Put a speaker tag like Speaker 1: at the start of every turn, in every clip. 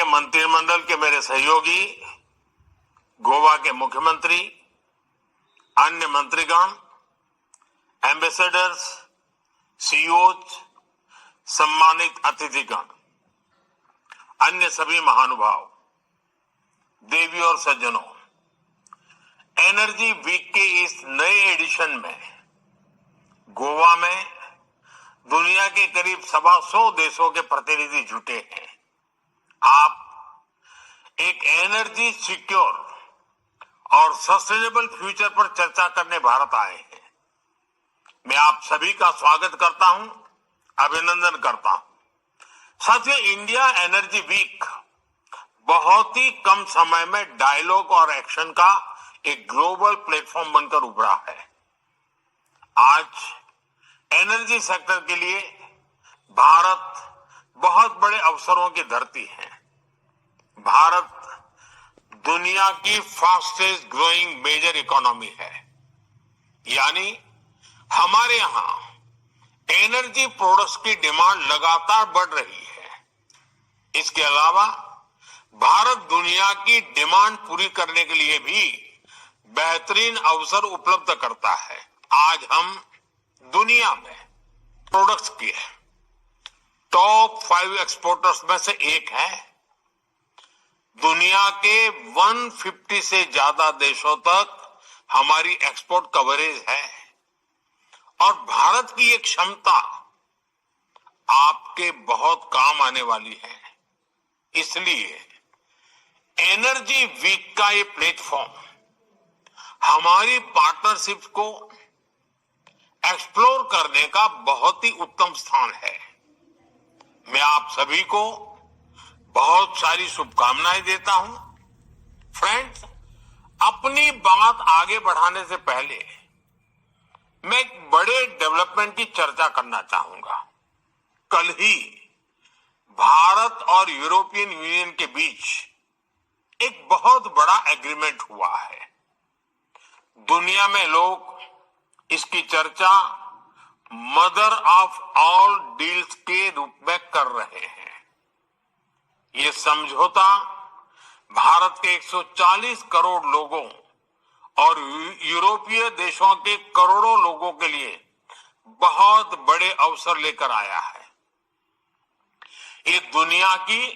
Speaker 1: मंत्रिमंडल के मेरे सहयोगी, गोवा के मुख्यमंत्री, अन्य मंत्रीगण, एम्बेसडर्स, सीईओज, सम्मानित अतिथिगण, अन्य सभी महानुभाव, देवी और सज्जनों, एनर्जी वीक के इस नए एडिशन में गोवा में दुनिया के करीब 125 देशों के प्रतिनिधि जुटे हैं। आप एक एनर्जी सिक्योर और सस्टेनेबल फ्यूचर पर चर्चा करने भारत आए हैं। मैं आप सभी का स्वागत करता हूं, अभिनंदन करता हूं। साथियों, इंडिया एनर्जी वीक बहुत ही कम समय में डायलॉग और एक्शन का एक ग्लोबल प्लेटफॉर्म बनकर उभरा है। आज एनर्जी सेक्टर के लिए भारत बहुत बड़े अवसरों की धरती है। भारत दुनिया की फास्टेस्ट ग्रोइंग मेजर इकोनॉमी है, यानी हमारे यहां एनर्जी प्रोडक्ट्स की डिमांड लगातार बढ़ रही है। इसके अलावा भारत दुनिया की डिमांड पूरी करने के लिए भी बेहतरीन अवसर उपलब्ध करता है। आज हम दुनिया में प्रोडक्ट्स के टॉप 5 एक्सपोर्टर्स में से एक है। दुनिया के 150 से ज्यादा देशों तक हमारी एक्सपोर्ट कवरेज है और भारत की ये क्षमता आपके बहुत काम आने वाली है। इसलिए एनर्जी वीक का ये प्लेटफॉर्म हमारी पार्टनरशिप को एक्सप्लोर करने का बहुत ही उत्तम स्थान है। मैं आप सभी को बहुत सारी शुभकामनाएं देता हूं। फ्रेंड्स, अपनी बात आगे बढ़ाने से पहले मैं एक बड़े डेवलपमेंट की चर्चा करना चाहूंगा। कल ही भारत और यूरोपियन यूनियन के बीच एक बहुत बड़ा एग्रीमेंट हुआ है। दुनिया में लोग इसकी चर्चा मदर ऑफ ऑल डील्स के रूप में कर रहे हैं। ये समझौता भारत के 140 करोड़ लोगों और यूरोपीय देशों के करोड़ों लोगों के लिए बहुत बड़े अवसर लेकर आया है। ये दुनिया की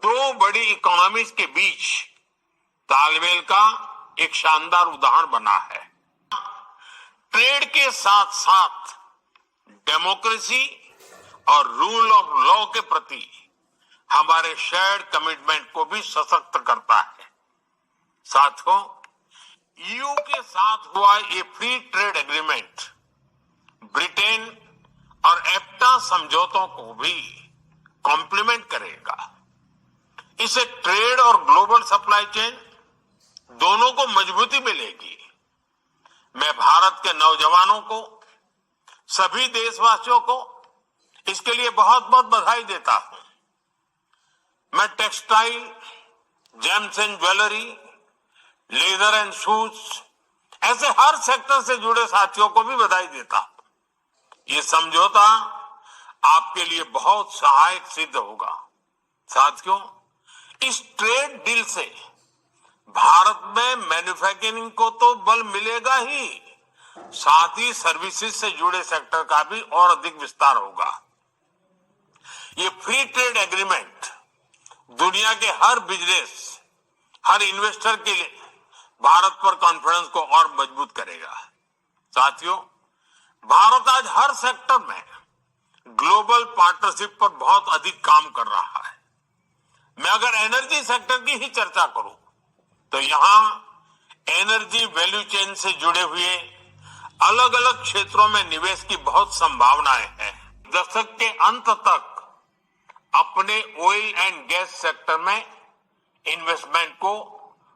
Speaker 1: 2 बड़ी इकोनॉमीज के बीच तालमेल का एक शानदार उदाहरण बना है। ट्रेड के साथ साथ डेमोक्रेसी और रूल ऑफ लॉ के प्रति हमारे शेयर्ड कमिटमेंट को भी सशक्त करता है। साथियों, ईयू के साथ हुआ ये फ्री ट्रेड एग्रीमेंट ब्रिटेन और एफ्टा समझौतों को भी कॉम्प्लीमेंट करेगा। इससे ट्रेड और ग्लोबल सप्लाई चेन दोनों को मजबूती मिलेगी। मैं भारत के नौजवानों को, सभी देशवासियों को इसके लिए बहुत बहुत बधाई देता हूं। मैं textile, James and jewellery, leather and shoes ऐसे हर सेक्टर से जुड़े साथियों को भी बधाई देता हूं। ये समझौता आपके लिए बहुत सहायक सिद्ध होगा। साथियों, इस ट्रेड डील से भारत में मैन्युफैक्चरिंग को तो बल मिलेगा ही, साथ ही सर्विसेज से जुड़े सेक्टर का भी और अधिक विस्तार होगा। ये फ्री ट्रेड एग्रीमेंट दुनिया के हर बिजनेस, हर इन्वेस्टर के लिए भारत पर कॉन्फिडेंस को और मजबूत करेगा। साथियों, भारत आज हर सेक्टर में ग्लोबल पार्टनरशिप पर बहुत अधिक काम कर रहा है। मैं अगर एनर्जी सेक्टर की ही चर्चा करूं तो यहां एनर्जी वैल्यू चेन से जुड़े हुए अलग अलग क्षेत्रों में निवेश की बहुत संभावनाएं हैं। दशक के अंत तक अपने ऑयल एंड गैस सेक्टर में इन्वेस्टमेंट को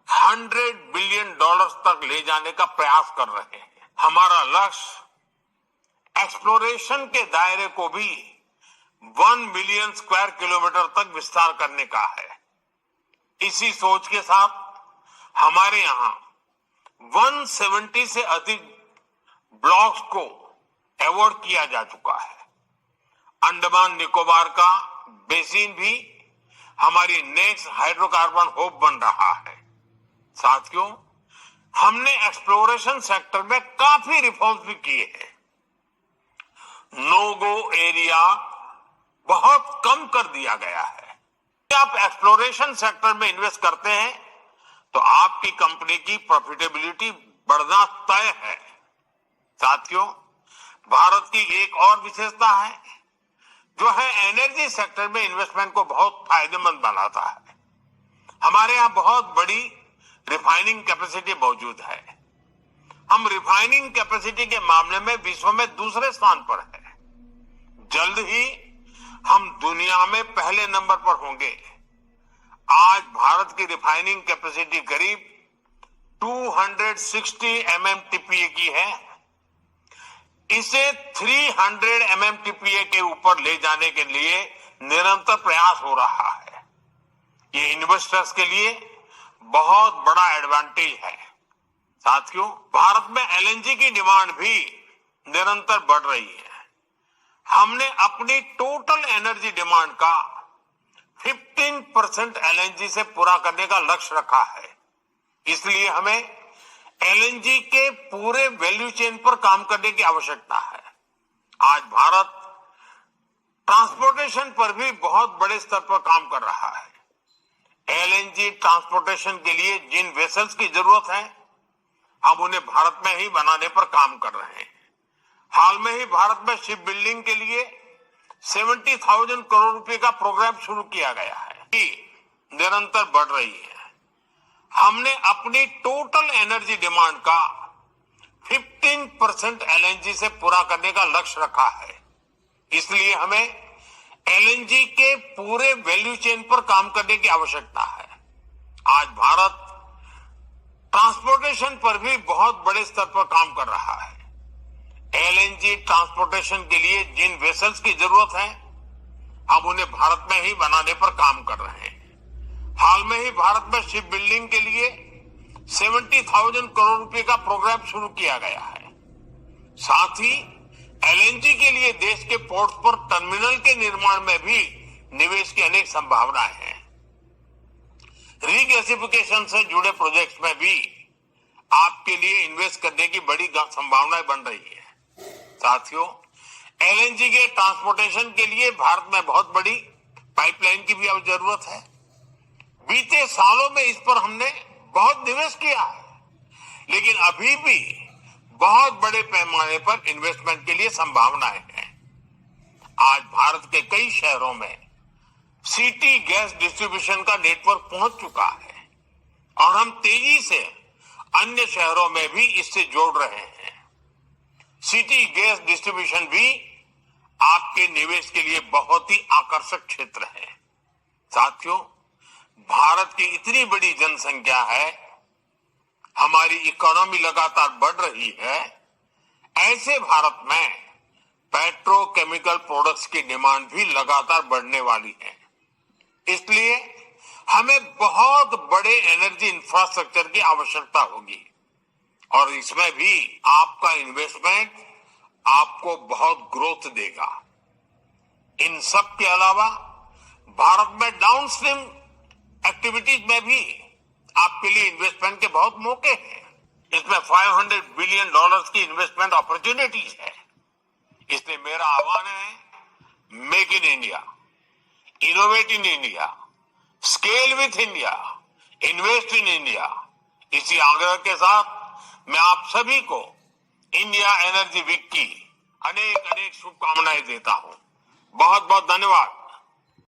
Speaker 1: $100 बिलियन तक ले जाने का प्रयास कर रहे हैं। हमारा लक्ष्य एक्सप्लोरेशन के दायरे को भी 1 मिलियन स्क्वायर किलोमीटर तक विस्तार करने का है। इसी सोच के साथ हमारे यहां 170 से अधिक ब्लॉक्स को अवार्ड किया जा चुका है। अंडमान निकोबार का बेसिन भी हमारी नेक्स्ट हाइड्रोकार्बन होप बन रहा है। साथियों, हमने एक्सप्लोरेशन सेक्टर में काफी रिफॉर्म्स भी किए हैं। नो गो एरिया बहुत कम कर दिया गया है। आप एक्सप्लोरेशन सेक्टर में इन्वेस्ट करते हैं तो आपकी कंपनी की प्रॉफिटेबिलिटी बढ़ना तय है। साथियों, भारत की एक और विशेषता है जो है एनर्जी सेक्टर में इन्वेस्टमेंट को बहुत फायदेमंद बनाता है। हमारे यहाँ बहुत बड़ी रिफाइनिंग कैपेसिटी मौजूद है। हम रिफाइनिंग कैपेसिटी के मामले में विश्व में दूसरे स्थान पर है। जल्द ही हम दुनिया में पहले नंबर पर होंगे। आज भारत की रिफाइनिंग कैपेसिटी करीब 260 MMTPA की है। इसे 300 MMTPA के ऊपर ले जाने के लिए निरंतर प्रयास हो रहा है। ये इन्वेस्टर्स के लिए बहुत बड़ा एडवांटेज है। साथियों, भारत में LNG की डिमांड भी निरंतर बढ़ रही है। हमने अपनी टोटल एनर्जी डिमांड का 15% LNG से पूरा करने का लक्ष्य रखा है। इसलिए हमें LNG के पूरे वैल्यू चेन पर काम करने की आवश्यकता है। आज भारत ट्रांसपोर्टेशन पर भी बहुत बड़े स्तर पर काम कर रहा है। LNG ट्रांसपोर्टेशन के लिए जिन वेसल्स की जरूरत है, हम उन्हें भारत में ही बनाने पर काम कर रहे हैं। हाल में ही भारत में शिप बिल्डिंग के लिए 70,000 करोड़ रुपए का प्रोग्राम शुरू किया गया है, निरंतर बढ़ रही है। हमने अपनी टोटल एनर्जी डिमांड का 15% LNG से पूरा करने का लक्ष्य रखा है। इसलिए हमें LNG के पूरे वैल्यू चेन पर काम करने की आवश्यकता है। आज भारत ट्रांसपोर्टेशन पर भी बहुत बड़े स्तर पर काम कर रहा है। LNG ट्रांसपोर्टेशन के लिए जिन वेसल्स की जरूरत है, हम उन्हें भारत में ही बनाने पर काम कर रहे हैं। हाल में ही भारत में शिप बिल्डिंग के लिए 70,000 करोड़ रुपए का प्रोग्राम शुरू किया गया है। साथ ही LNG के लिए देश के पोर्ट्स पर टर्मिनल के निर्माण में भी निवेश की अनेक संभावनाएं हैं। रीगैसिफिकेशन से जुड़े प्रोजेक्ट्स में भी आपके लिए इन्वेस्ट करने की बड़ी संभावनाएं बन रही है। साथियों, LNG के ट्रांसपोर्टेशन के लिए भारत में बहुत बड़ी पाइपलाइन की भी अब जरूरत है। बीते सालों में इस पर हमने बहुत निवेश किया है, लेकिन अभी भी बहुत बड़े पैमाने पर इन्वेस्टमेंट के लिए संभावनाएं हैं। आज भारत के कई शहरों में सिटी गैस डिस्ट्रीब्यूशन का नेटवर्क पहुंच चुका है और हम तेजी से अन्य शहरों में भी इससे जोड़ रहे हैं। सिटी गैस डिस्ट्रीब्यूशन भी आपके निवेश के लिए बहुत ही आकर्षक क्षेत्र है। साथियों, भारत की इतनी बड़ी जनसंख्या है, हमारी इकोनॉमी लगातार बढ़ रही है। ऐसे भारत में पेट्रोकेमिकल प्रोडक्ट्स की डिमांड भी लगातार बढ़ने वाली है। इसलिए हमें बहुत बड़े एनर्जी इंफ्रास्ट्रक्चर की आवश्यकता होगी और इसमें भी आपका इन्वेस्टमेंट आपको बहुत ग्रोथ देगा। इन सब के अलावा भारत में डाउनस्ट्रीम एक्टिविटीज में भी आपके लिए इन्वेस्टमेंट के बहुत मौके हैं। इसमें $500 बिलियन की इन्वेस्टमेंट अपॉर्चुनिटीज है। इसलिए मेरा आह्वान है, make in India, innovate in India, scale with India, invest in India. इसी आग्रह के साथ मैं आप सभी को इंडिया एनर्जी वीक की अनेक अनेक शुभकामनाएं देता हूं। बहुत बहुत धन्यवाद।